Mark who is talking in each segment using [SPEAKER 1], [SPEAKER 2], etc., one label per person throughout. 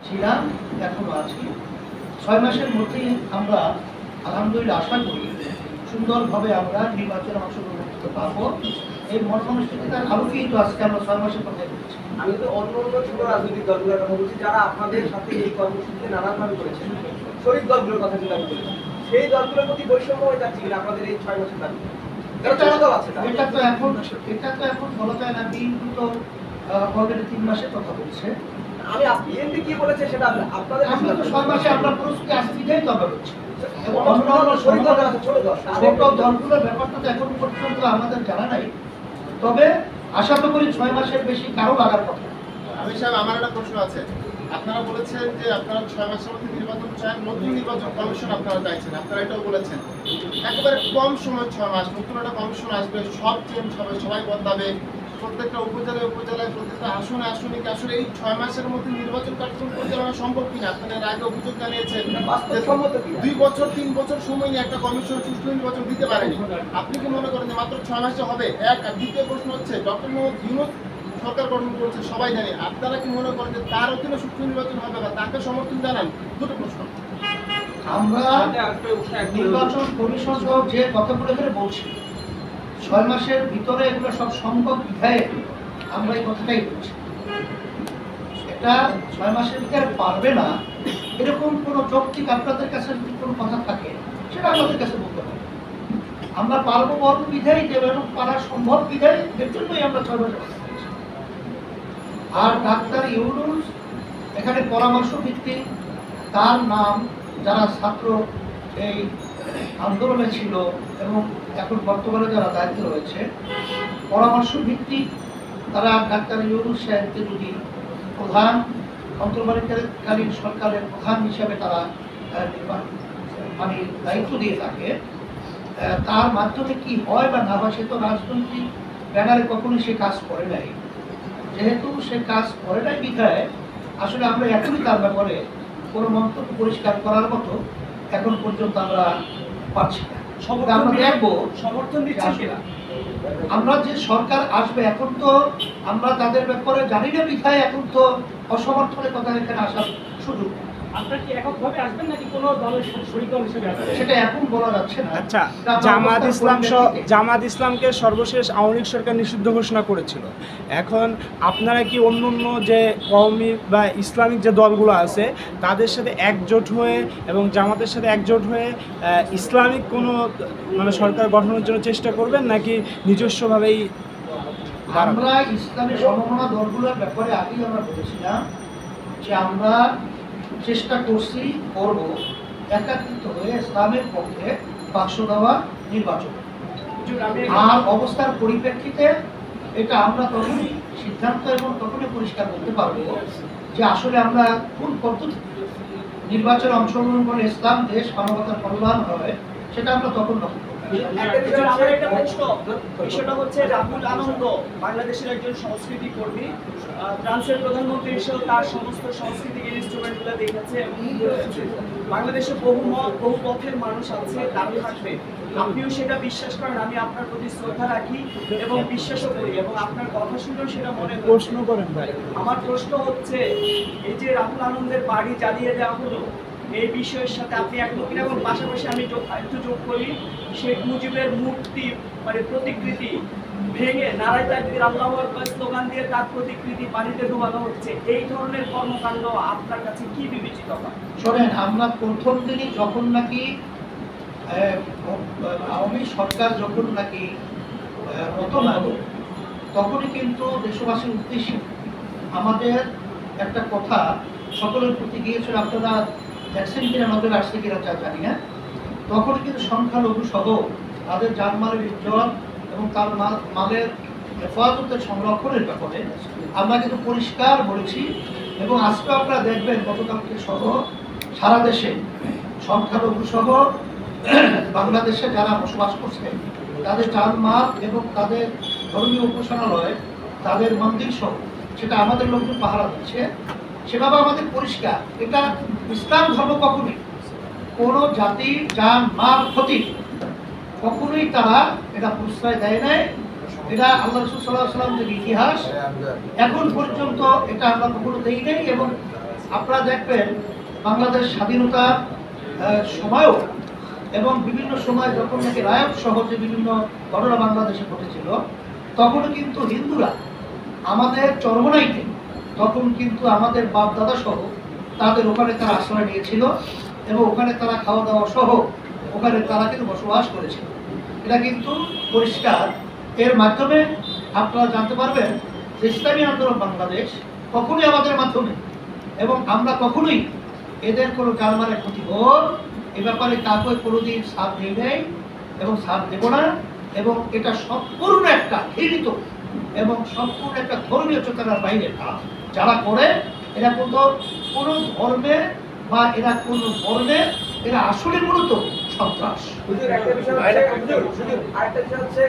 [SPEAKER 1] ছিলাম, এখনো আছি। 6 মাসের মধ্যেই আমরা আলহামদুলিল্লাহ আশা করি সুন্দরভাবে আমরা নির্বাচনে অংশগ্রহণ করতে পারবো। এই মনমানসিকতার আলোকেই তো আজকে আমরা 6 মাসের কথাই বলছি।
[SPEAKER 2] আমি তো অন্য অন্য ছোট রাজনৈতিক দলগুলোর কথা বলছি, যারা আপনাদের সাথে এই কর্মসূচিতে নানানভাবে করেছেন, শরিক দলগুলোর কথা কিন্তু আমি বলেছি। সেই দলগুলোর প্রতি বৈষম্য হয়ে যাচ্ছে কিনা আপনাদের এই 6 মাসের দাবি?
[SPEAKER 1] এটা তো এখন বলা যায় না। বিএনপি তো অলরেডি 3 মাসের কথা বলছে।
[SPEAKER 2] আমি বিএনপি কি বলেছে সেটা আপনাদের
[SPEAKER 1] আমরা তো 6 মাসে আমরা প্রস্তুতি আসতে দিয়েই তবে হচ্ছে। এবং অন্য
[SPEAKER 2] শরিক দল আছে, ছোট দল,
[SPEAKER 1] ছোট দলগুলোর ব্যাপারটা তো এখন পর্যন্ত আমাদের জানা নাই। তবে আশা তো করি 6 মাসের বেশি কারো লাগার কথা।
[SPEAKER 3] আমি সাহেব, আমার একটা প্রশ্ন আছে। আপনারা বলেছেন যে আপনারা 6 মাসের মধ্যে নির্বাচন চান, নতুন নির্বাচন কমিশন আপনারা চাইছেন, আপনারা এটাও বলেছেন। একেবারে কম সময় 6 মাস, নতুন একটা কমিশন আসবে, সব চেঞ্জ হবে, সবাই বদলাবে, প্রত্যেকটা উপজেলায় প্রত্যেকটা আসনে কি আসলে এই 6 মাসের মধ্যে নির্বাচন কার্যক্রম পরিচালনা সম্ভব কিনা? আপনারা এর আগে অভিযোগ জানিয়েছেন 2 বছর 3 বছর সময় নিয়ে একটা কমিশন সুষ্ঠু নির্বাচন দিতে পারেনি। আপনি কি মনে করেন যে মাত্র 6 মাসে হবে? আর দ্বিতীয় প্রশ্ন হচ্ছে, ডক্টর মোহাম্মদ ইউনূস সরকার গঠন করেছে, সবাই জানে, আপনারা কি মনে করেন যে তার অধীনে সুষ্ঠু নির্বাচন হবে বা তাকে সমর্থন জানান? দুটো প্রশ্ন।
[SPEAKER 1] আমরা নির্বাচন কমিশন সহ যে কথাগুলো এখানে বলছি, 6 মাসের ভিতরে এগুলো সব সম্ভব বিধায় আমরা এই কথাটাই বলছি। এটা 6 মাসের ভিতরে পারবে না এরকম কোনো যৌক্তিক আপনাদের কাছে যদি কোনো কথা থাকে সেটা আমাদের কাছে বলতে হবে। আমরা পারবো বলব বিধায় দেব এবং পারা সম্ভব বিধায়, এর জন্যই আমরা 6 মাসের কথা বলছি। আর ডাক্তার ইউনূস এখানে পরামর্শ ভিত্তিক, তার নাম যারা ছাত্র এই আন্দোলনে ছিল এবং এখন বর্তমানে যারা দায়িত্বে রয়েছে, পরামর্শ ভিত্তিক তারা ডাক্তার ইউনূস সাহেবকে যদি প্রধান অন্তর্বর্তীকালীন সরকারের প্রধান হিসাবে তারা মানে দায়িত্ব দিয়ে থাকে, তার মাধ্যমে কি হয় বা না হয় সে তো রাজনৈতিক ব্যানারে কখনোই সে কাজ করে নাই। যেহেতু সে কাজ করে নাই বিধায় আসলে আমরা এখনই তার ব্যাপারে কোনো মন্তব্য পরিষ্কার করার মতো এখন পর্যন্ত আমরা পাচ্ছি না। আমরা দেখবো
[SPEAKER 2] সমর্থন দিচ্ছেন কিনা।
[SPEAKER 1] আমরা যে সরকার আসবে এখন তো আমরা তাদের ব্যাপারে জানি না বিধায় এখন তো অসমর্থনের কথা এখানে আসার সুযোগ।
[SPEAKER 2] আপনারা কি এককভাবে আসবেন নাকি কোনো দলের শরিক দল হিসেবে আসবেন
[SPEAKER 1] সেটা এখন বলা যাচ্ছে না।
[SPEAKER 4] আচ্ছা, জামাত ইসলামকে সর্বশেষ আওয়ামী লীগ সরকার নিষিদ্ধ ঘোষণা করেছিল। এখন আপনারা কি অন্য অন্য যে কওমি বা ইসলামিক যে দলগুলো আছে তাদের সাথে একজোট হয়ে এবং জামাতের সাথে একজোট হয়ে ইসলামিক কোনো মানে সরকার গঠনের জন্য চেষ্টা করবেন নাকি নিজস্বভাবেই?
[SPEAKER 1] আমরা ইসলামী সমমনা দলগুলোর ব্যাপারে আগেই আমরা বলেছিলাম যে আমরা চেষ্টা করছি, করব একাত্রিত হয়ে ইসলামের পক্ষে বাক্স দেওয়া নির্বাচন। আর অবস্থার পরিপ্রেক্ষিতে এটা আমরা তখনই সিদ্ধান্ত এবং তখনই পরিষ্কার করতে পারবো যে আসলে আমরা কোন পদ্ধতি নির্বাচনে অংশগ্রহণ করে ইসলাম দেশ মানবতার কল্যাণ হবে, সেটা আমরা তখন লক্ষ্য করব।
[SPEAKER 5] বিষয়টা হচ্ছে রাহুল আনন্দ বাংলাদেশের একজন সংস্কৃতি কর্মী, ফ্রান্সের প্রধানমন্ত্রী হিসেবে তার সমস্ত সাংস্কৃতিক ইনস্ট্রুমেন্টগুলো দেখেছে এবং বাংলাদেশে বহু পথের মানুষ আছে, তারা থাকবে। আপনিও সেটা বিশ্বাস করেন, আমি আপনার প্রতি শ্রদ্ধা রাখি এবং বিশ্বাসও করি এবং আপনার কথা শুনেও সেটা মনে
[SPEAKER 4] প্রশ্ন করেন ভাই।
[SPEAKER 5] আমার প্রশ্ন হচ্ছে, এই যে রাহুল আনন্দের বাড়ি জ্বালিয়ে দেওয়া হলো, এই বিষয়ের সাথে আপনি একমত কিনা? এবং পাশাপাশি আমি একটু যোগ করি, শেখ মুজিবের মূর্তি মানে প্রতিকৃতি ভেঙে নারায় তাকবীর আল্লাহু আকবার স্লোগান দিয়ে তার প্রতিকৃতি পানিতে ডুবানো হচ্ছে, এই ধরনের কর্মকাণ্ড আপনার কাছে কি বিবেচিত হয়?
[SPEAKER 1] শোনেন, আমরা প্রথম দিনই যখন নাকি আওয়ামী সরকার যখন নাকি পতন হলো তখনই কিন্তু দেশবাসীর উদ্দেশ্যে আমাদের একটা কথা সকলের প্রতি গিয়েছিল, আপনারা দেখছেন কিনা নজরে আসছে কিনা জানি না। তখন কিন্তু সংখ্যালঘু সহ তাদের জানমালের ইজ্জত এবং তার মালের হেফাজতের সংরক্ষণের ব্যাপারে আমরা কিন্তু পরিষ্কার বলেছি। এবং আজকে আপনারা দেখবেন গতকালকে সহ সারা দেশে সংখ্যালঘু সহ বাংলাদেশে যারা বসবাস করছে তাদের জানমাল এবং তাদের ধর্মীয় উপাসনালয়, তাদের মন্দির সহ সেটা আমাদের লোকজন পাহারা দিচ্ছে। সেভাবে আমাদের পরিষ্কার, এটা ইসলাম ধর্ম কখনোই কোনো জাতি জান মাল ক্ষতি কখনোই তারা এটা প্রশ্রয় দেয় নাই। এটা আল্লাহ রাসূল সাল্লাল্লাহু আলাইহি ওয়াসাল্লামের ইতিহাস, এখন পর্যন্ত এটা আমরা কখনো দেই নাই এবং আপনারা দেখবেন বাংলাদেশ স্বাধীনতার সময়ও এবং বিভিন্ন সময় যখন নাকি রায়ত সহ যে বিভিন্ন ঘটনা বাংলাদেশে ঘটেছিল, তখনও কিন্তু হিন্দুরা আমাদের চরমনাইতে, তখন কিন্তু আমাদের বাপ দাদা সহ তাদের ওখানে তারা আশ্রয় নিয়েছিল এবং ওখানে তারা খাওয়া দাওয়া সহ ওখানে তারা কিন্তু বসবাস করেছিল। এটা কিন্তু পরিষ্কার। এর মাধ্যমে আপনারা জানতে পারবেন যে ইসলামী আন্দোলন বাংলাদেশ কখনোই আমাদের মাধ্যমে এবং আমরা কখনোই এদের কোনো জানমালের ক্ষতি হোক এ ব্যাপারে কাউকে কোনোদিন সাথ দিই নেই এবং সাথ দেব না। এবং এটা সম্পূর্ণ একটা ঘৃণিত এবং সম্পূর্ণ একটা ধর্মীয় চেতনার বাইরে কাজ যারা করে। এরা কোনো ধর্মের বা এরা কোনো বর্ণের, এরা আসলে মূলত সন্ত্রাস।
[SPEAKER 2] হুজুর, একটা বিষয় হচ্ছে, হুজুর, আরেকটা বিষয় হচ্ছে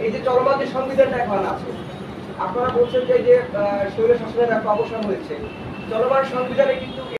[SPEAKER 2] এই যে চলমান যে সংবিধানটা এখন আছে, আপনারা বলছেন যে এই যে স্বৈর শাসনের একটা অবসান হয়েছে, চলমান সংবিধানে কিন্তু